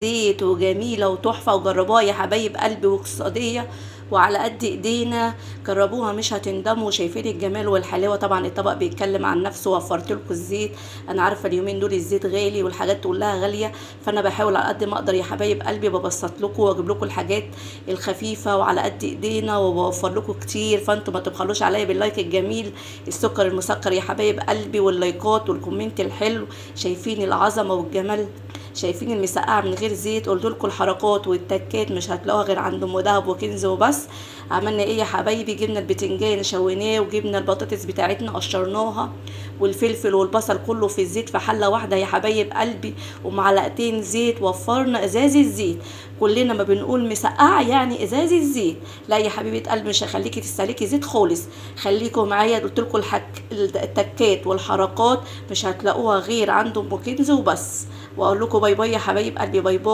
زيت وجميلة وتحفة، وجربوها يا حبايب قلبي واقتصادية وعلى قد ايدينا. جربوها مش هتندموا. شايفين الجمال والحلاوة؟ طبعا الطبق بيتكلم عن نفسه. وفرت لكم الزيت. انا عارفة اليومين دول الزيت غالي والحاجات كلها غالية، فانا بحاول على قد ما اقدر يا حبايب قلبي ببسط لكم واجيب لكم الحاجات الخفيفة وعلى قد ايدينا وبوفر لكم كتير. فانتوا ما تبخلوش عليا باللايك الجميل، السكر المسكر يا حبايب قلبي، واللايكات والكومنت الحلو. شايفين العظمة والجمال؟ شايفين المسقعه من غير زيت؟ قلت لكم الحركات والتكات مش هتلاقوها غير عند ام دهب وكنز وبس. عملنا ايه يا حبايبي؟ جبنا البتنجان شويناه، وجبنا البطاطس بتاعتنا قشرناها، والفلفل والبصل كله في الزيت في حله واحده يا حبايب قلبي، ومعلقتين زيت. وفرنا ازاز الزيت. كلنا ما بنقول مسقعه يعني ازاز الزيت. لا يا حبيبه قلبي، مش هخليكي تستهلكي زيت خالص. خليكم معايا. قلت لكم التكات والحركات مش هتلاقوها غير عند ام كنز وبس. واقول لكم باي باي يا حبايب قلبي. باي باي.